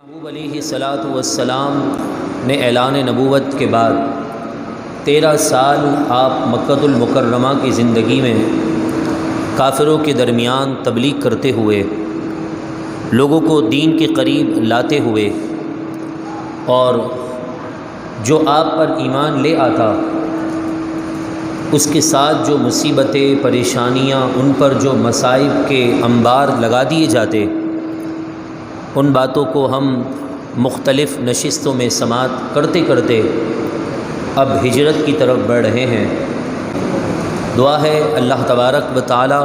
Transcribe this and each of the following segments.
یعقوب علیہ الصلاۃ والسلام نے اعلان نبوت کے بعد 13 سال آپ مکۃ المکرمہ کی زندگی میں کافروں کے درمیان تبلیغ کرتے ہوئے، لوگوں کو دین کے قریب لاتے ہوئے، اور جو آپ پر ایمان لے آتا اس کے ساتھ جو مصیبتیں پریشانیاں، ان پر جو مصائب کے انبار لگا دیے جاتے، ان باتوں کو ہم مختلف نشستوں میں سماعت کرتے کرتے اب ہجرت کی طرف بڑھ رہے ہیں۔ دعا ہے اللہ تبارک و تعالی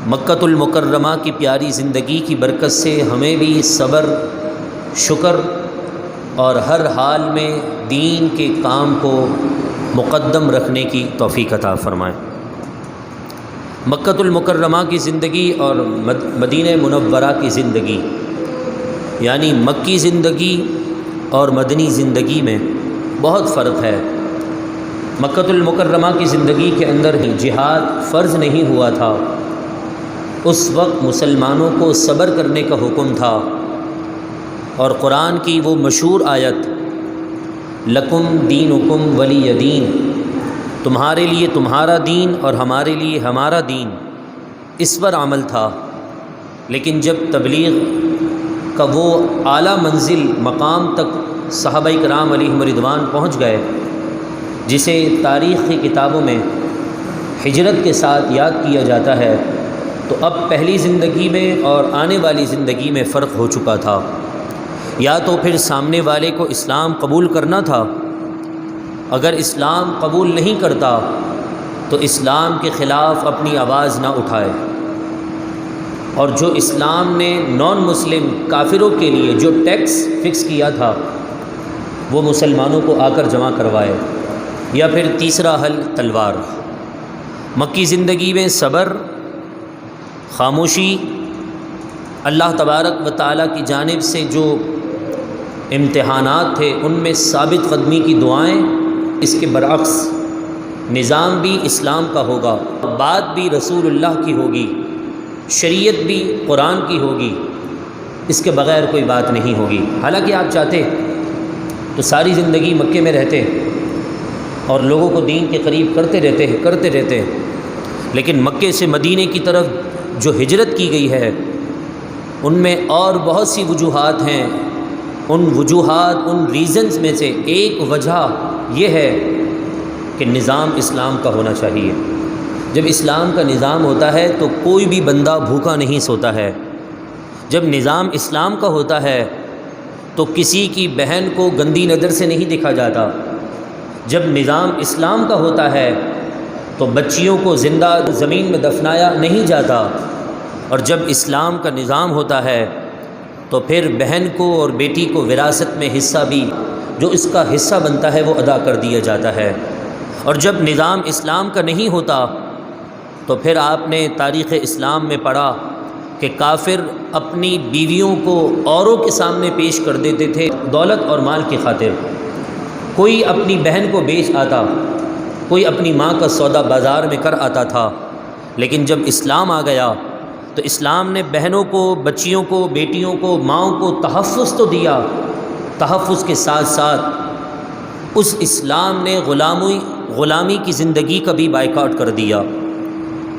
مکۃ المکرمہ کی پیاری زندگی کی برکت سے ہمیں بھی صبر، شکر اور ہر حال میں دین کے کام کو مقدم رکھنے کی توفیق عطا فرمائے۔ مکۃ المکرمہ کی زندگی اور مدینہ منورہ کی زندگی، یعنی مکی زندگی اور مدنی زندگی میں بہت فرق ہے۔ مکۃ المکرمہ کی زندگی کے اندر ہی جہاد فرض نہیں ہوا تھا، اس وقت مسلمانوں کو صبر کرنے کا حکم تھا، اور قرآن کی وہ مشہور آیت لکم دینکم ولی دین، تمہارے لیے تمہارا دین اور ہمارے لیے ہمارا دین، اس پر عمل تھا۔ لیکن جب تبلیغ کا وہ اعلیٰ منزل مقام تک صحابہ کرام علیہم رضوان پہنچ گئے، جسے تاریخ کی کتابوں میں ہجرت کے ساتھ یاد کیا جاتا ہے، تو اب پہلی زندگی میں اور آنے والی زندگی میں فرق ہو چکا تھا۔ یا تو پھر سامنے والے کو اسلام قبول کرنا تھا، اگر اسلام قبول نہیں کرتا تو اسلام کے خلاف اپنی آواز نہ اٹھائے، اور جو اسلام نے نان مسلم کافروں کے لیے جو ٹیکس فکس کیا تھا وہ مسلمانوں کو آ کر جمع کروائے، یا پھر تیسرا حل تلوار۔ مکی زندگی میں صبر، خاموشی، اللہ تبارک و تعالیٰ کی جانب سے جو امتحانات تھے ان میں ثابت قدمی کی دعائیں، اس کے برعکس نظام بھی اسلام کا ہوگا، بات بھی رسول اللہ کی ہوگی، شریعت بھی قرآن کی ہوگی، اس کے بغیر کوئی بات نہیں ہوگی۔ حالانکہ آپ چاہتے تو ساری زندگی مکے میں رہتے اور لوگوں کو دین کے قریب کرتے رہتے، لیکن مکے سے مدینے کی طرف جو ہجرت کی گئی ہے ان میں اور بہت سی وجوہات ہیں۔ ان وجوہات، ان ریزنز میں سے ایک وجہ یہ ہے کہ نظام اسلام کا ہونا چاہیے۔ جب اسلام کا نظام ہوتا ہے تو کوئی بھی بندہ بھوکا نہیں سوتا ہے۔ جب نظام اسلام کا ہوتا ہے تو کسی کی بہن کو گندی نظر سے نہیں دیکھا جاتا۔ جب نظام اسلام کا ہوتا ہے تو بچیوں کو زندہ زمین میں دفنایا نہیں جاتا، اور جب اسلام کا نظام ہوتا ہے تو پھر بہن کو اور بیٹی کو وراثت میں حصہ بھی جو اس کا حصہ بنتا ہے وہ ادا کر دیا جاتا ہے۔ اور جب نظام اسلام کا نہیں ہوتا تو پھر آپ نے تاریخ اسلام میں پڑھا کہ کافر اپنی بیویوں کو اوروں کے سامنے پیش کر دیتے تھے دولت اور مال کی خاطر۔ کوئی اپنی بہن کو بیچ آتا، کوئی اپنی ماں کا سودا بازار میں کر آتا تھا، لیکن جب اسلام آ گیا تو اسلام نے بہنوں کو، بچیوں کو، بیٹیوں کو، ماؤں کو تحفظ تو دیا، تحفظ کے ساتھ ساتھ اس اسلام نے غلامی کی زندگی کا بھی بائیکاٹ کر دیا۔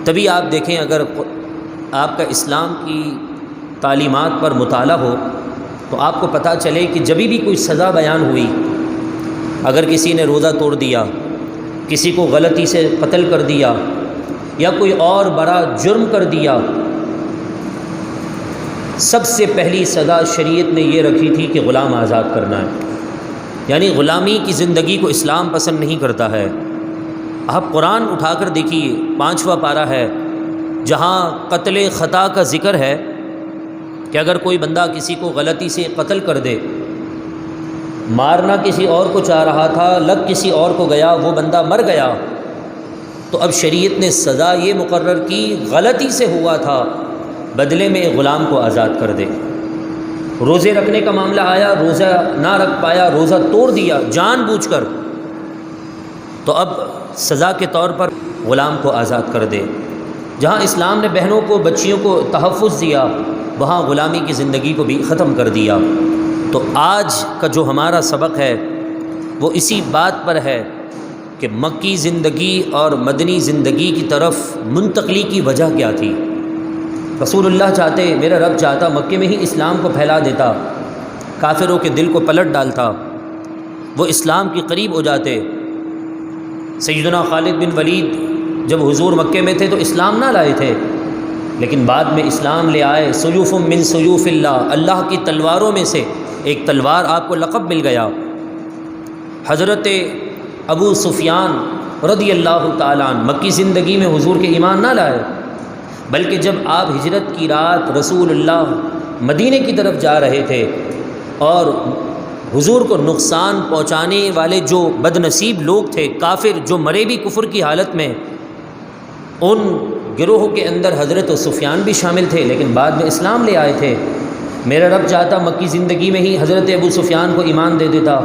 تبھی آپ دیکھیں، اگر آپ کا اسلام کی تعلیمات پر مطالعہ ہو تو آپ کو پتہ چلے کہ جبھی بھی کوئی سزا بیان ہوئی، اگر کسی نے روزہ توڑ دیا، کسی کو غلطی سے قتل کر دیا، یا کوئی اور بڑا جرم کر دیا، سب سے پہلی سزا شریعت نے یہ رکھی تھی کہ غلام آزاد کرنا ہے۔ یعنی غلامی کی زندگی کو اسلام پسند نہیں کرتا ہے۔ آپ قرآن اٹھا کر دیکھیے، 5واں پارہ ہے، جہاں قتل خطا کا ذکر ہے کہ اگر کوئی بندہ کسی کو غلطی سے قتل کر دے، مارنا کسی اور کو چاہ رہا تھا، لگ کسی اور کو گیا، وہ بندہ مر گیا، تو اب شریعت نے سزا یہ مقرر کی، غلطی سے ہوا تھا، بدلے میں ایک غلام کو آزاد کر دے۔ روزے رکھنے کا معاملہ آیا، روزہ نہ رکھ پایا، روزہ توڑ دیا جان بوجھ کر، تو اب سزا کے طور پر غلام کو آزاد کر دے۔ جہاں اسلام نے بہنوں کو بچیوں کو تحفظ دیا وہاں غلامی کی زندگی کو بھی ختم کر دیا۔ تو آج کا جو ہمارا سبق ہے وہ اسی بات پر ہے کہ مکی زندگی اور مدنی زندگی کی طرف منتقلی کی وجہ کیا تھی۔ رسول اللہ چاہتے، میرا رب چاہتا مکے میں ہی اسلام کو پھیلا دیتا، کافروں کے دل کو پلٹ ڈالتا، وہ اسلام کے قریب ہو جاتے۔ سیدنا خالد بن ولید جب حضور مکے میں تھے تو اسلام نہ لائے تھے، لیکن بعد میں اسلام لے آئے۔ سیوف من سیوف اللہ، اللہ کی تلواروں میں سے ایک تلوار آپ کو لقب مل گیا۔ حضرت ابو سفیان رضی اللہ تعالیٰ عنہ مکی زندگی میں حضور کے ایمان نہ لائے، بلکہ جب آپ ہجرت کی رات رسول اللہ مدینے کی طرف جا رہے تھے اور حضور کو نقصان پہنچانے والے جو بد نصیب لوگ تھے، کافر جو مرے بھی کفر کی حالت میں، ان گروہ کے اندر حضرت سفیان بھی شامل تھے، لیکن بعد میں اسلام لے آئے تھے۔ میرا رب چاہتا مکی زندگی میں ہی حضرت ابو سفیان کو ایمان دے دیتا،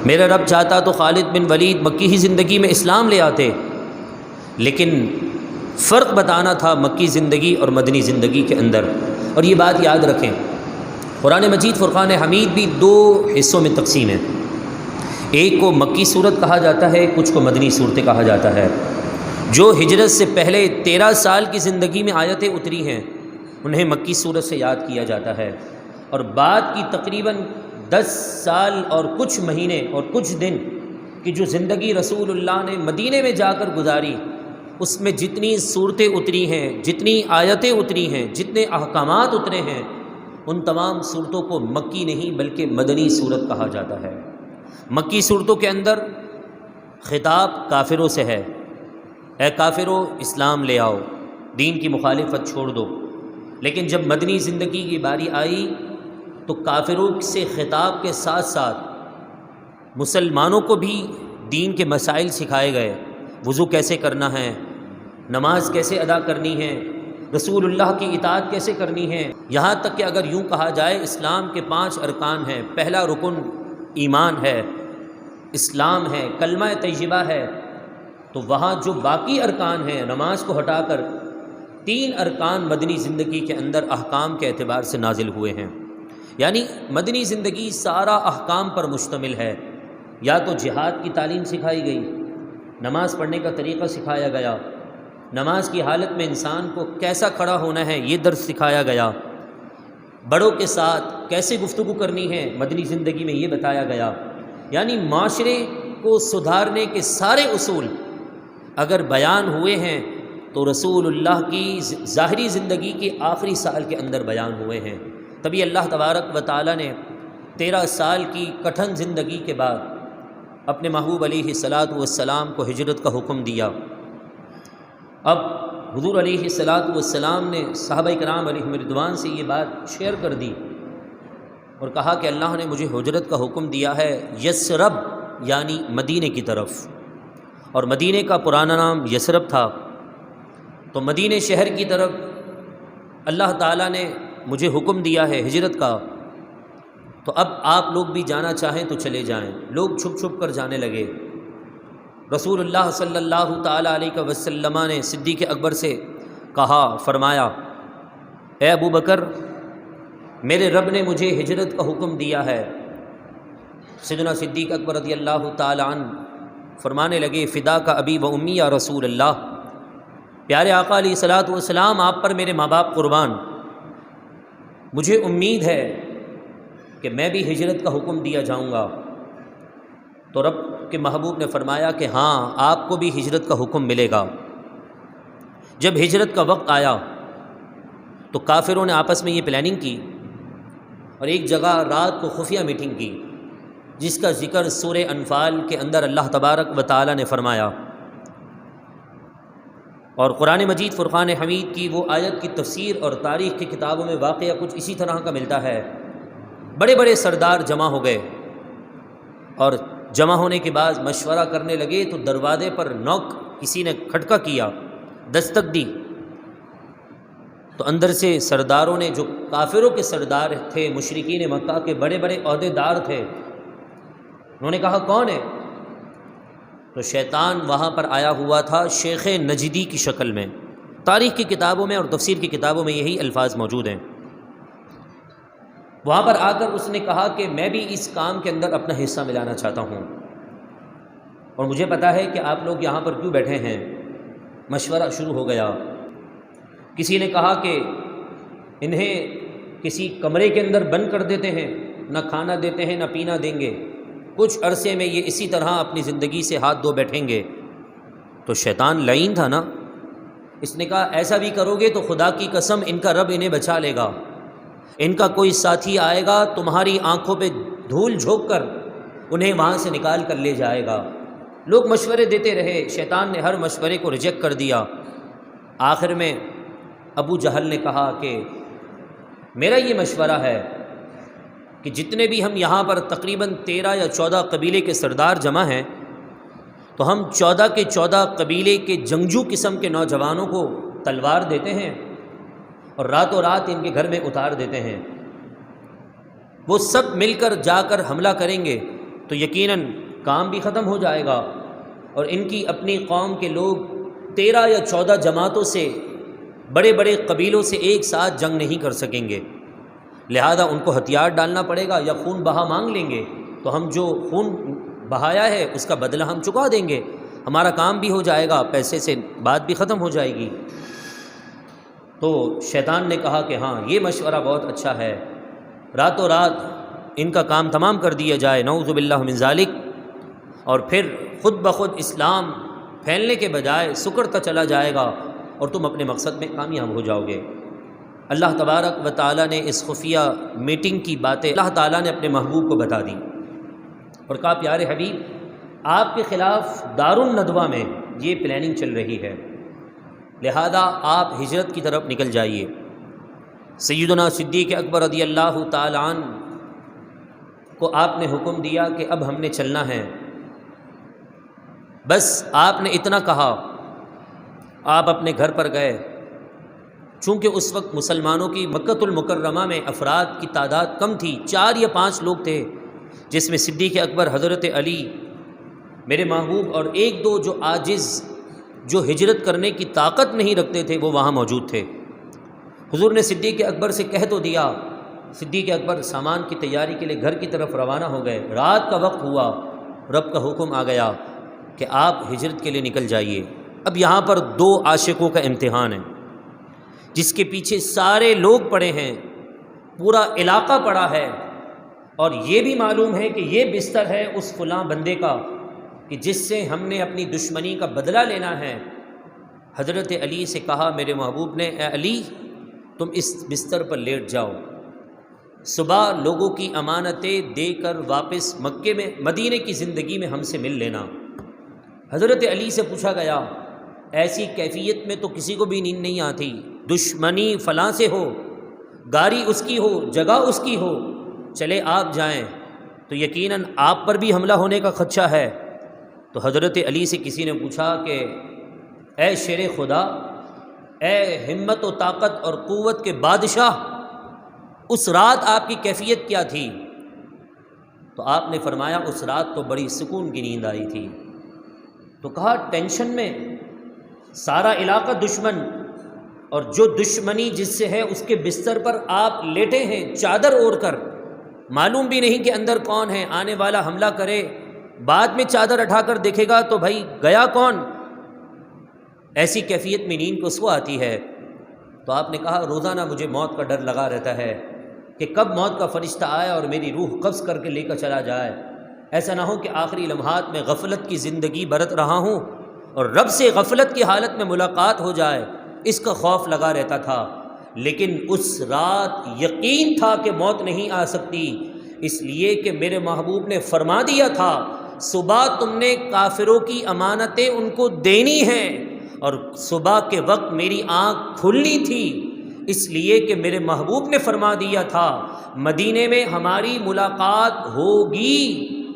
میرا رب چاہتا تو خالد بن ولید مکی ہی زندگی میں اسلام لے آتے، لیکن فرق بتانا تھا مکی زندگی اور مدنی زندگی کے اندر۔ اور یہ بات یاد رکھیں، قرآن مجید فرقان حمید بھی دو حصوں میں تقسیم ہے، ایک کو مکی صورت کہا جاتا ہے، کچھ کو مدنی صورتیں کہا جاتا ہے۔ جو ہجرت سے پہلے 13 سال کی زندگی میں آیتیں اتری ہیں انہیں مکی صورت سے یاد کیا جاتا ہے، اور بعد کی تقریباً 10 سال اور کچھ مہینے اور کچھ دن کی جو زندگی رسول اللہ نے مدینے میں جا کر گزاری، اس میں جتنی صورتیں اتری ہیں، جتنی آیتیں اتری ہیں، جتنے احکامات اترے ہیں، ان تمام صورتوں کو مکی نہیں بلکہ مدنی صورت کہا جاتا ہے۔ مکی صورتوں کے اندر خطاب کافروں سے ہے، اے کافروں اسلام لے آؤ، دین کی مخالفت چھوڑ دو۔ لیکن جب مدنی زندگی کی باری آئی تو کافروں سے خطاب کے ساتھ ساتھ مسلمانوں کو بھی دین کے مسائل سکھائے گئے، وضو کیسے کرنا ہے، نماز کیسے ادا کرنی ہے، رسول اللہ کی اطاعت کیسے کرنی ہے، یہاں تک کہ اگر یوں کہا جائے اسلام کے 5 ارکان ہیں، پہلا رکن ایمان ہے، اسلام ہے، کلمہ طیبہ ہے، تو وہاں جو باقی ارکان ہیں نماز کو ہٹا کر 3 ارکان مدنی زندگی کے اندر احکام کے اعتبار سے نازل ہوئے ہیں۔ یعنی مدنی زندگی سارا احکام پر مشتمل ہے، یا تو جہاد کی تعلیم سکھائی گئی، نماز پڑھنے کا طریقہ سکھایا گیا، نماز کی حالت میں انسان کو کیسا کھڑا ہونا ہے یہ درس سکھایا گیا، بڑوں کے ساتھ کیسے گفتگو کرنی ہے مدنی زندگی میں یہ بتایا گیا۔ یعنی معاشرے کو سدھارنے کے سارے اصول اگر بیان ہوئے ہیں تو رسول اللہ کی ظاہری زندگی کے آخری سال کے اندر بیان ہوئے ہیں۔ تبھی اللہ تبارک و تعالیٰ نے 13 سال کی کٹھن زندگی کے بعد اپنے محبوب علیہ الصلاۃ والسلام کو ہجرت کا حکم دیا۔ اب حضور علیہ الصلاۃ والسلام نے صحابہ کرام علیہم رضوان سے یہ بات شیئر کر دی اور کہا کہ اللہ نے مجھے ہجرت کا حکم دیا ہے یثرب یعنی مدینے کی طرف، اور مدینے کا پرانا نام یثرب تھا، تو مدینے شہر کی طرف اللہ تعالیٰ نے مجھے حکم دیا ہے ہجرت کا، تو اب آپ لوگ بھی جانا چاہیں تو چلے جائیں۔ لوگ چھپ چھپ کر جانے لگے۔ رسول اللہ صلی اللہ تعالیٰ علیہ وسلم نے صدیق اکبر سے کہا، فرمایا اے ابو بکر میرے رب نے مجھے ہجرت کا حکم دیا ہے۔ سیدنا صدیق اکبر رضی اللہ تعالیٰ عنہ فرمانے لگے فدا کا ابی و امی یا رسول اللہ، پیارے آقا علیہ الصلاۃ والسلام آپ پر میرے ماں باپ قربان، مجھے امید ہے کہ میں بھی ہجرت کا حکم دیا جاؤں گا۔ تو رب کے محبوب نے فرمایا کہ ہاں آپ کو بھی ہجرت کا حکم ملے گا۔ جب ہجرت کا وقت آیا تو کافروں نے آپس میں یہ پلاننگ کی اور ایک جگہ رات کو خفیہ میٹنگ کی، جس کا ذکر سورہ انفال کے اندر اللہ تبارک و تعالیٰ نے فرمایا، اور قرآن مجید فرقان حمید کی وہ آیت کی تفسیر اور تاریخ کی کتابوں میں واقعہ کچھ اسی طرح کا ملتا ہے۔ بڑے بڑے سردار جمع ہو گئے اور جمع ہونے کے بعد مشورہ کرنے لگے تو دروازے پر نوک کسی نے کھٹکا کیا، دستک دی، تو اندر سے سرداروں نے، جو کافروں کے سردار تھے، مشرکین مکہ کے بڑے بڑے عہدے دار تھے، انہوں نے کہا کون ہے؟ تو شیطان وہاں پر آیا ہوا تھا شیخ نجدی کی شکل میں، تاریخ کی کتابوں میں اور تفسیر کی کتابوں میں یہی الفاظ موجود ہیں۔ وہاں پر آ کر اس نے کہا کہ میں بھی اس کام کے اندر اپنا حصہ ملانا چاہتا ہوں، اور مجھے پتہ ہے کہ آپ لوگ یہاں پر کیوں بیٹھے ہیں۔ مشورہ شروع ہو گیا۔ کسی نے کہا کہ انہیں کسی کمرے کے اندر بند کر دیتے ہیں، نہ کھانا دیتے ہیں نہ پینا دیں گے، کچھ عرصے میں یہ اسی طرح اپنی زندگی سے ہاتھ دھو بیٹھیں گے۔ تو شیطان لعین تھا نا، اس نے کہا ایسا بھی کرو گے تو خدا کی قسم ان کا رب انہیں بچا لے گا، ان کا کوئی ساتھی آئے گا تمہاری آنکھوں پہ دھول جھونک کر انہیں وہاں سے نکال کر لے جائے گا۔ لوگ مشورے دیتے رہے، شیطان نے ہر مشورے کو ریجیکٹ کر دیا۔ آخر میں ابو جہل نے کہا کہ میرا یہ مشورہ ہے کہ جتنے بھی ہم یہاں پر تقریباً 13 یا 14 قبیلے کے سردار جمع ہیں، تو ہم 14 کے 14 قبیلے کے جنگجو قسم کے نوجوانوں کو تلوار دیتے ہیں اور راتوں رات ان کے گھر میں اتار دیتے ہیں۔ وہ سب مل کر جا کر حملہ کریں گے تو یقیناً کام بھی ختم ہو جائے گا، اور ان کی اپنی قوم کے لوگ 13 یا 14 جماعتوں سے، بڑے بڑے قبیلوں سے ایک ساتھ جنگ نہیں کر سکیں گے، لہذا ان کو ہتھیار ڈالنا پڑے گا یا خون بہا مانگ لیں گے، تو ہم جو خون بہایا ہے اس کا بدلہ ہم چکا دیں گے، ہمارا کام بھی ہو جائے گا، پیسے سے بات بھی ختم ہو جائے گی۔ تو شیطان نے کہا کہ ہاں یہ مشورہ بہت اچھا ہے، راتوں رات ان کا کام تمام کر دیا جائے، نعوذ باللہ من ذالک، اور پھر خود بخود اسلام پھیلنے کے بجائے سکڑتا چلا جائے گا اور تم اپنے مقصد میں کامیاب ہو جاؤ گے۔ اللہ تبارک و تعالیٰ نے اس خفیہ میٹنگ کی باتیں اللہ تعالیٰ نے اپنے محبوب کو بتا دی اور کہا پیارے حبیب آپ کے خلاف دارالندوہ میں یہ پلاننگ چل رہی ہے، لہذا آپ ہجرت کی طرف نکل جائیے۔ سیدنا صدیق اکبر رضی اللہ تعالیٰ عنہ کو آپ نے حکم دیا کہ اب ہم نے چلنا ہے۔ بس آپ نے اتنا کہا، آپ اپنے گھر پر گئے۔ چونکہ اس وقت مسلمانوں کی مکۃ المکرمہ میں افراد کی تعداد کم تھی، 4 یا 5 لوگ تھے، جس میں صدیق اکبر، حضرت علی، میرے محبوب اور 1-2 جو عاجز، جو ہجرت کرنے کی طاقت نہیں رکھتے تھے، وہ وہاں موجود تھے۔ حضور نے صدیق اکبر سے کہہ تو دیا، صدیق اکبر سامان کی تیاری کے لیے گھر کی طرف روانہ ہو گئے۔ رات کا وقت ہوا، رب کا حکم آ گیا کہ آپ ہجرت کے لیے نکل جائیے۔ اب یہاں پر 2 عاشقوں کا امتحان ہے، جس کے پیچھے سارے لوگ پڑے ہیں، پورا علاقہ پڑا ہے، اور یہ بھی معلوم ہے کہ یہ بستر ہے اس فلاں بندے کا کہ جس سے ہم نے اپنی دشمنی کا بدلہ لینا ہے۔ حضرت علی سے کہا میرے محبوب نے، اے علی تم اس بستر پر لیٹ جاؤ، صبح لوگوں کی امانتیں دے کر واپس مکے میں، مدینے کی زندگی میں ہم سے مل لینا۔ حضرت علی سے پوچھا گیا ایسی کیفیت میں تو کسی کو بھی نیند نہیں آتی، دشمنی فلاں سے ہو، گاڑی اس کی ہو، جگہ اس کی ہو، چلے آپ جائیں تو یقیناً آپ پر بھی حملہ ہونے کا خدشہ ہے۔ تو حضرت علی سے کسی نے پوچھا کہ اے شیر خدا، اے ہمت و طاقت اور قوت کے بادشاہ، اس رات آپ کی کیفیت کیا تھی؟ تو آپ نے فرمایا اس رات تو بڑی سکون کی نیند آئی تھی۔ تو کہا ٹینشن میں، سارا علاقہ دشمن، اور جو دشمنی جس سے ہے اس کے بستر پر آپ لیٹے ہیں چادر اوڑھ کر، معلوم بھی نہیں کہ اندر کون ہے، آنے والا حملہ کرے، بعد میں چادر اٹھا کر دیکھے گا تو بھائی گیا کون؟ ایسی کیفیت میں نیند کس کو آتی ہے؟ تو آپ نے کہا روزانہ مجھے موت کا ڈر لگا رہتا ہے کہ کب موت کا فرشتہ آئے اور میری روح قبض کر کے لے کر چلا جائے، ایسا نہ ہو کہ آخری لمحات میں غفلت کی زندگی برت رہا ہوں اور رب سے غفلت کی حالت میں ملاقات ہو جائے، اس کا خوف لگا رہتا تھا۔ لیکن اس رات یقین تھا کہ موت نہیں آ سکتی، اس لیے کہ میرے محبوب نے فرما دیا تھا صبح تم نے کافروں کی امانتیں ان کو دینی ہیں، اور صبح کے وقت میری آنکھ کھلنی تھی، اس لیے کہ میرے محبوب نے فرما دیا تھا مدینے میں ہماری ملاقات ہوگی۔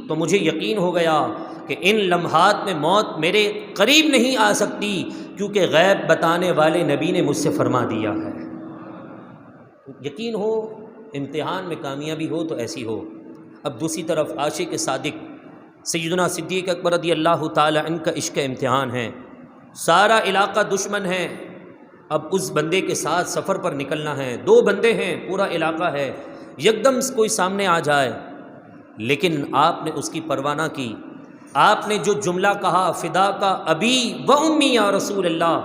تو مجھے یقین ہو گیا کہ ان لمحات میں موت میرے قریب نہیں آ سکتی، کیونکہ غیب بتانے والے نبی نے مجھ سے فرما دیا ہے۔ یقین ہو، امتحان میں کامیابی ہو تو ایسی ہو۔ اب دوسری طرف عاشق صادق سیدنا صدیق اکبر رضی اللہ تعالی عنہ کا عشق امتحان ہے، سارا علاقہ دشمن ہے، اب اس بندے کے ساتھ سفر پر نکلنا ہے، 2 بندے ہیں، پورا علاقہ ہے، یکدم کوئی سامنے آ جائے، لیکن آپ نے اس کی پرواہ نہ کی۔ آپ نے جو جملہ کہا، فدا کا ابی و امی یا رسول اللہ،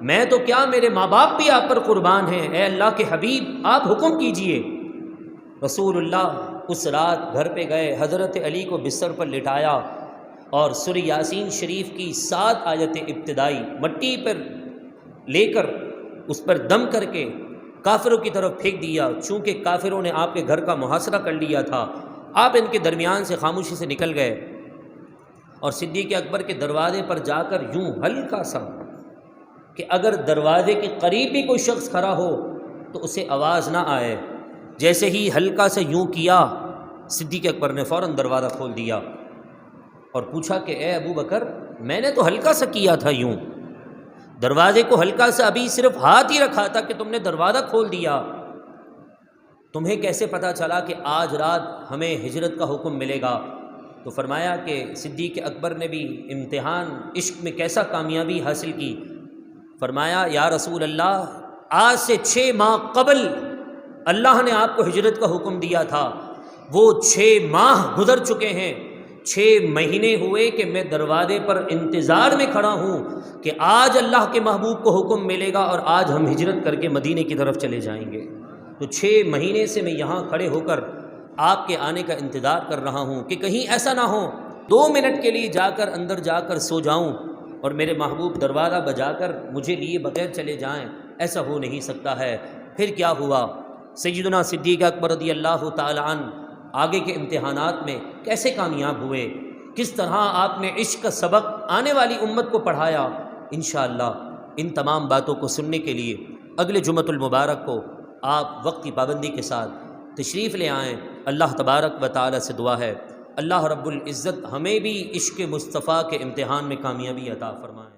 میں تو کیا میرے ماں باپ بھی آپ پر قربان ہیں، اے اللہ کے حبیب آپ حکم کیجئے۔ رسول اللہ اس رات گھر پہ گئے، حضرت علی کو بستر پر لٹایا اور سورہ یاسین شریف کی 7 آیتیں ابتدائی مٹی پر لے کر اس پر دم کر کے کافروں کی طرف پھینک دیا۔ چونکہ کافروں نے آپ کے گھر کا محاصرہ کر لیا تھا، آپ ان کے درمیان سے خاموشی سے نکل گئے اور صدیق اکبر کے دروازے پر جا کر یوں ہلکا سا کہ اگر دروازے کے قریب بھی کوئی شخص کھڑا ہو تو اسے آواز نہ آئے، جیسے ہی ہلکا سے یوں کیا، صدیق اکبر نے فوراً دروازہ کھول دیا اور پوچھا کہ اے ابو بکر، میں نے تو ہلکا سا کیا تھا، یوں دروازے کو ہلکا سا ابھی صرف ہاتھ ہی رکھا تھا کہ تم نے دروازہ کھول دیا، تمہیں کیسے پتہ چلا کہ آج رات ہمیں ہجرت کا حکم ملے گا؟ تو فرمایا کہ صدیق اکبر نے بھی امتحان عشق میں کیسا کامیابی حاصل کی۔ فرمایا یا رسول اللہ، آج سے 6 ماہ قبل اللہ نے آپ کو ہجرت کا حکم دیا تھا، وہ 6 ماہ گزر چکے ہیں، 6 مہینے ہوئے کہ میں دروازے پر انتظار میں کھڑا ہوں کہ آج اللہ کے محبوب کو حکم ملے گا اور آج ہم ہجرت کر کے مدینے کی طرف چلے جائیں گے۔ تو 6 مہینے سے میں یہاں کھڑے ہو کر آپ کے آنے کا انتظار کر رہا ہوں کہ کہیں ایسا نہ ہو 2 منٹ کے لیے جا کر اندر جا کر سو جاؤں اور میرے محبوب دروازہ بجا کر مجھے لیے بغیر چلے جائیں، ایسا ہو نہیں سکتا ہے۔ پھر کیا ہوا؟ سیدنا صدیق اکبر رضی اللہ تعالی عنہ آگے کے امتحانات میں کیسے کامیاب ہوئے، کس طرح آپ نے عشق کا سبق آنے والی امت کو پڑھایا، انشاءاللہ ان تمام باتوں کو سننے کے لیے اگلے جمعۃ المبارک کو آپ وقت کی پابندی کے ساتھ تشریف لے آئیں۔ اللہ تبارک و تعالی سے دعا ہے اللہ رب العزت ہمیں بھی عشق مصطفیٰ کے امتحان میں کامیابی عطا فرمائے۔